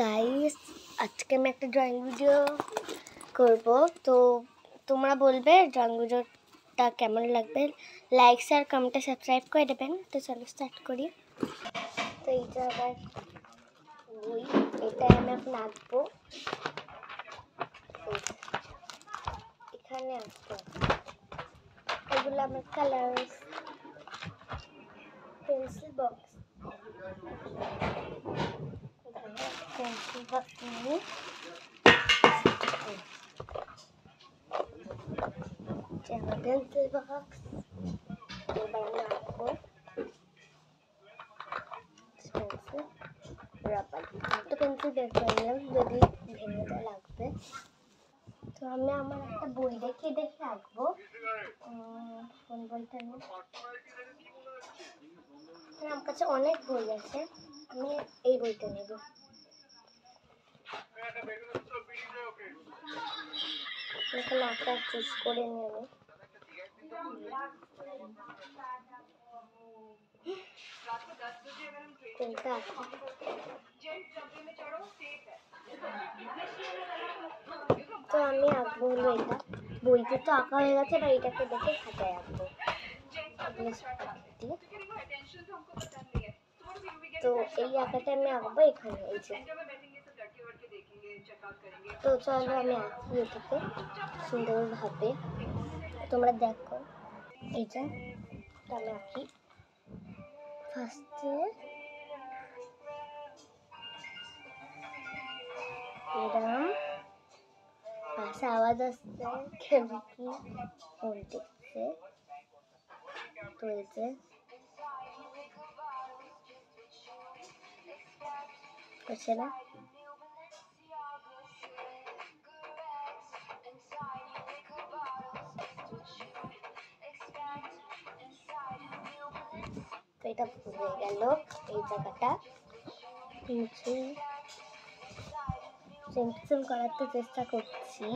Guys, আজকে আমি একটা ড্রয়িং ভিডিও করব। তো তোমরা বলবে ড্রয়িং ভিডিওটা কেমন লাগবে। লাইক শেয়ার কমেন্টে সাবস্ক্রাইব করে দেবেন। তো চলো স্টার্ট করি। তো এইটা আবার বই, এটা আমি এখন আঁকবো। এখানে আঁকবো, এগুলো আমার colours, pencil box, pencil box নিয়ে আমার পেন্সিল বক্স এবার আমি আঁকবো। পেন্সিল রাবার তো পেন্সিল বের করে নিলাম, যদি ভেঙে লাগবে। তো আমি আমার একটা বই দেখে আঁকবো। কোন বইটা নিয়ে, আমার কাছে অনেক বই আছে, আমি এই বইটা নেব। এখানে আঁকা চুজ করে নেব। কোনটা আঁকা? তো আমি আঁকবো হলো এটা। বইতে তো আঁকা হয়ে গেছে, বা এটাকে দেখে খাতায় আঁকবো। তো এই আঁকাটা আমি আঁকবো এখানে, এই যে। তো চলো আমি আঁকি এটাকে সুন্দরভাবে, তোমরা দেখো। এইটা আমি আঁকি। ফার্স্টে এরম পাশে আওয়াজ আসছে, কেউ কি ফোন দেখছে। তো এই যে করছে না, তো এটা ভুলে গেল এই জায়গাটা। সিম্পল করার তো চেষ্টা করছি।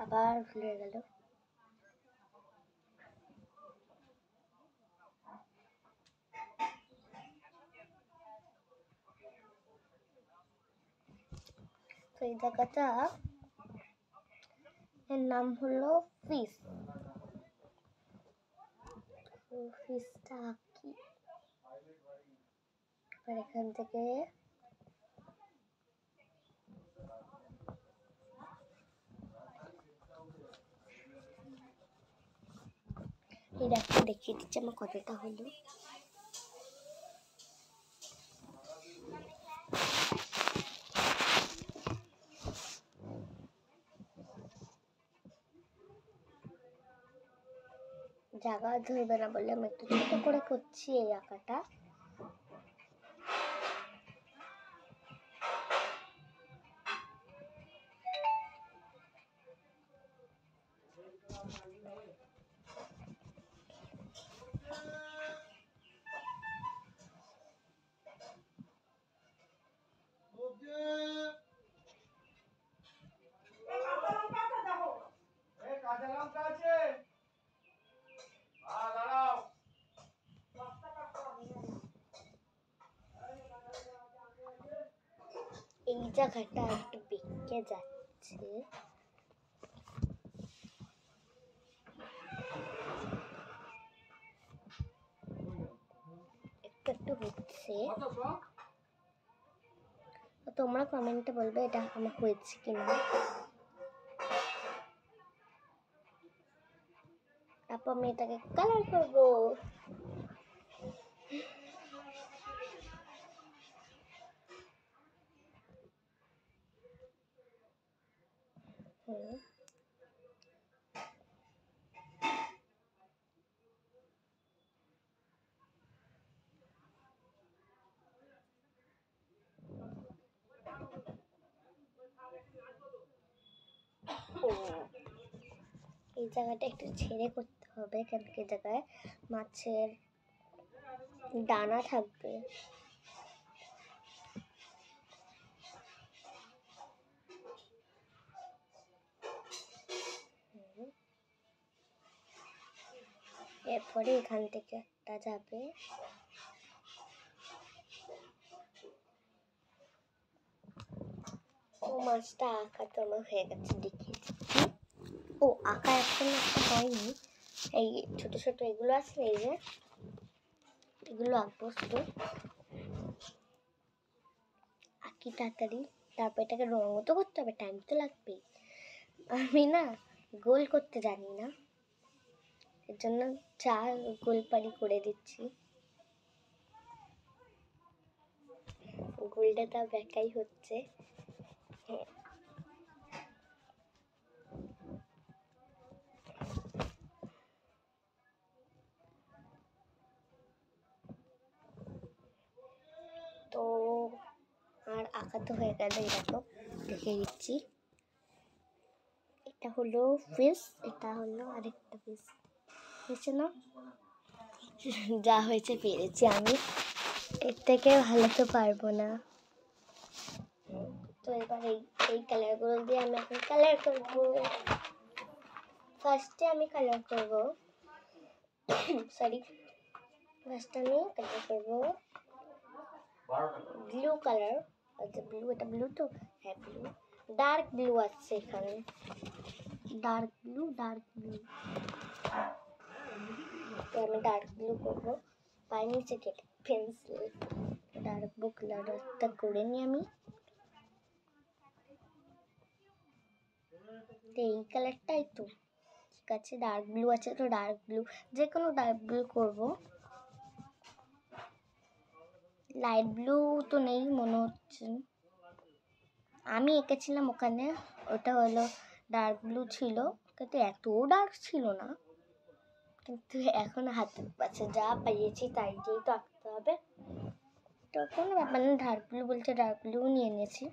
আবার ভুলে গেল। তো এই জায়গাটা এর নাম হলো ফিস। ফিসটা আঁকি। আর এখান থেকে এই রাখতে দেখিয়ে দিচ্ছি আমার কতটা হলো। জায়গা ধরবে না বলে আমি একটু ছোট করে করছি এই আঁকাটা। এই জায়গাটা একটু বেঁকে যাচ্ছে, একটু একটু হচ্ছে। তোমরা কমেন্টে বলবে এটা আমার হয়েছে কিনা। তারপর আমি এটাকে কালার করবো। এই জায়গাটা একটু ছেড়ে করতে হবে, কেন কি জায়গায় মাছের দানা থাকবে। এরপরে এখান থেকে একটা যাবে, ও মাছটা আঁকা তো আমার হয়ে গেছে, দেখিয়ে দিচ্ছি। ও আঁকা এখন একটা হয়নি, এই ছোট ছোট এগুলো আছে, এই যে এগুলো আঁকবো শুধু, আঁকি তাড়াতাড়ি। তারপর এটাকে রঙও তো করতে হবে, টাইম তো লাগবেই। আমি না গোল করতে জানি না, এর জন্য চা গোল পারি করে দিচ্ছি। গোলটা তাও বেকাই হচ্ছে। তো আর আঁকা তো হয়ে গেল, দেখো দেখিয়ে দিচ্ছি। এটা হলো ফিস, এটা হলো আরেকটা ফিস, হয়েছে না? যা হয়েছে পেরেছি আমি, এর থেকে ভালো তো পারবো না। তো এবার এই কালারগুলো দিয়ে আমি এখন কালার করবো। ফার্স্টে আমি কালার করবো, সরি, ফার্স্টে আমি কালার করবো ব্লু কালার। আচ্ছা ব্লু, এটা ব্লু তো, হ্যাঁ ব্লু, ডার্ক ব্লু আছে এখানে, ডার্ক ব্লু, ডার্ক ব্লু। তো আমি ডার্ক ব্লু করবো, পায়ের নিচে কেটে পেন্সিল ডার্ক ব্লু কালারটা করে নিই আমি। এই কালারটাই তো ঠিক আছে, ডার্ক ব্লু আছে তো ডার্ক ব্লু, যে কোনো ডার্ক ব্লু করবো। লাইট ব্লু তো নেই মনে হচ্ছে, আমি এঁকেছিলাম ওখানে, ওটা হলো ডার্ক ব্লু ছিল, কিন্তু এতও ডার্ক ছিল না। কিন্তু এখন হাতের কাছে যা পাইয়েছি তাই দিয়েই তো আঁকতে হবে, তো কোনো ব্যাপার না, ডার্ক ব্লু বলছে ডার্ক ব্লু নিয়ে নিয়েছি।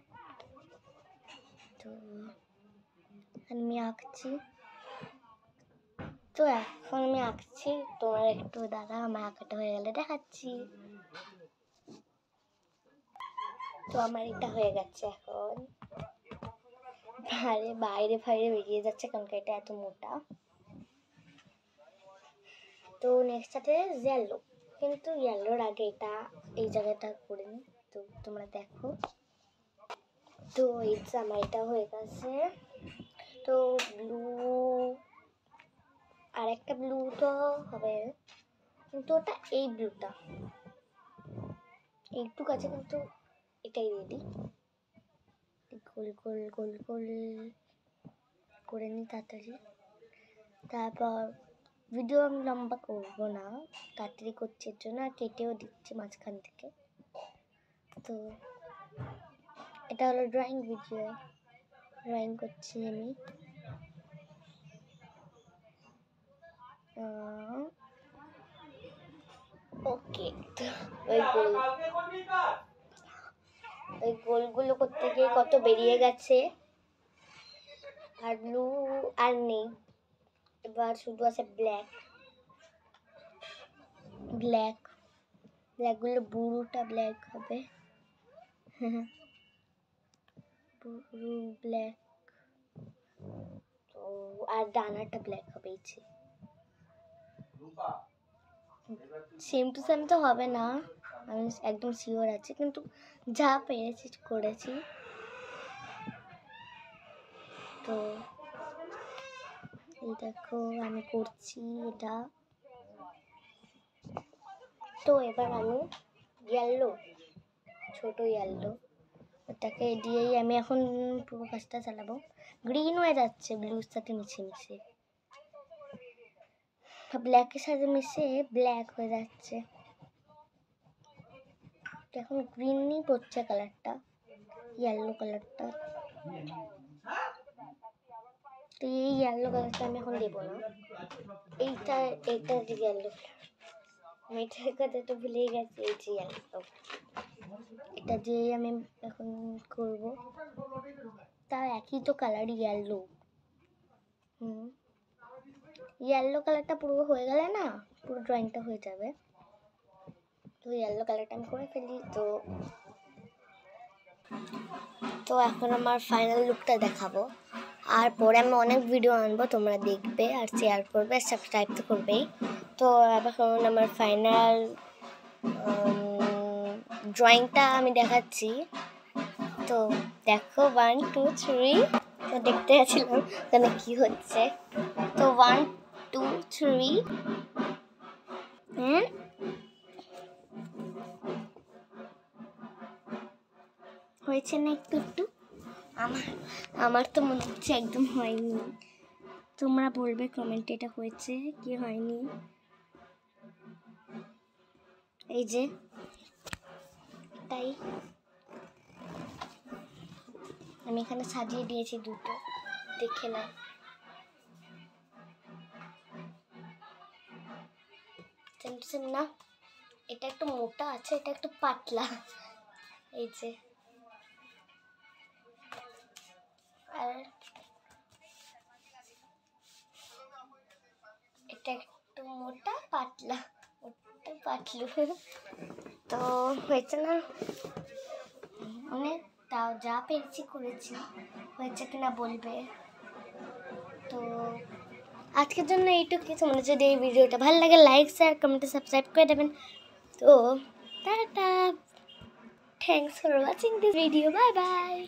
তো আমি আঁকছি, তো এখন আমি আঁকছি, তোমার একটু দাদা আমার আঁকাটা হয়ে গেলে দেখাচ্ছি। তো আমার এটা হয়ে গেছে এখন, আরে বাইরে ফাইরে বেরিয়ে যাচ্ছে কারণ এটা এত মোটা। তো নেক্সট আছে ইয়েলো, কিন্তু ইয়েলোর আগে এটা এই জায়গাটা করে নিই, তো তোমরা দেখো। তো এই যে আমার এটা হয়ে গেছে। তো ব্লু, আর একটা ব্লু তো হবে, কিন্তু ওটা এই ব্লুটা এইটুকু আছে, কিন্তু এটাই দিয়ে দিই, গোল গোল গোল গোল করে নিই তাড়াতাড়ি। তারপর ভিডিও আমি লম্বা করবো না, তাড়াতাড়ি করছি এর জন্য, আর কেটেও দিচ্ছি মাঝখান থেকে। তো এটা হলো ড্রয়িং ভিডিও, ড্রয়িং করছি আমি। ওকে, তো ওই গোলগুলো করতে গিয়ে কত বেরিয়ে গেছে, আর ব্লু আর নেই, এবার শুধু আছে ব্ল্যাক। ব্ল্যাক ব্ল্যাকগুলো বুড়োটা ব্ল্যাক হবে, বুড়ো ব্ল্যাক, তো আর ডানাটা ব্ল্যাক হবে। ইচ্ছে সেম টু সেম তো হবে না, আমি একদম শিওর আছি, কিন্তু যা পেরেছি করেছি। তো এই দেখো আমি করছি এটা। তো এবার আমি ইয়েলো, ছোট ইয়েলো, ওটাকে দিয়েই আমি এখন পুরো কাজটা চালাবো। গ্রিন হয়ে যাচ্ছে ব্লুর সাথে মিশে মিশে, ব্ল্যাকের সাথে মিশে ব্ল্যাক হয়ে যাচ্ছে, এখন গ্রিনই পড়ছে কালারটা, ইয়েলো কালারটা। তো এই ইয়েলো কালারটা আমি এখন দেবো না, এইটা ইয়েলো, আমি এটার কথা তো ভুলেই গেছি, এই যে ইয়েলো, এটা দিয়ে আমি এখন করব, তাও একই তো কালার ইয়েলো। ইয়েলো কালারটা পুরো হয়ে গেলে না পুরো ড্রয়িংটা হয়ে যাবে। তো ইয়েলো কালারটা আমি করে ফেলি। তো এখন আমার ফাইনাল লুকটা দেখাবো, আর পরে আমি অনেক ভিডিও আনবো, তোমরা দেখবে আর শেয়ার করবে আর সাবস্ক্রাইব তো করবেই। তো এখন আমার ফাইনাল ড্রয়িংটা আমি দেখাচ্ছি। তো দেখো 1 2 3, তো দেখতে যাচ্ছিলাম এখানে কি হচ্ছে। তো 1 2 3 হয়েছে না একটু একটু? আমার তো মনে হচ্ছে একদম হয়নি। তোমরা বলবে কমেন্টে এটা হয়েছে কি হয়নি। এই যে তাই আমি এখানে সাজিয়ে দিয়েছি দুটো, দেখে না। না, এটা একটু মোটা আছে, এটা একটু পাতলা। এই যে আর এটা একটু মোটা পাতলা, মোটা পাতলু। তো হয়েছে না অনেক, তাও যা পেরেছি করেছি। হয়েছে কিনা বলবে। তো আজকের জন্য এইটুকু। তোমরা যদি এই ভিডিওটা ভালো লাগে লাইক শেয়ার কমেন্টে সাবস্ক্রাইব করে দেবেন। তো tata, thanks for watching this video, bye bye.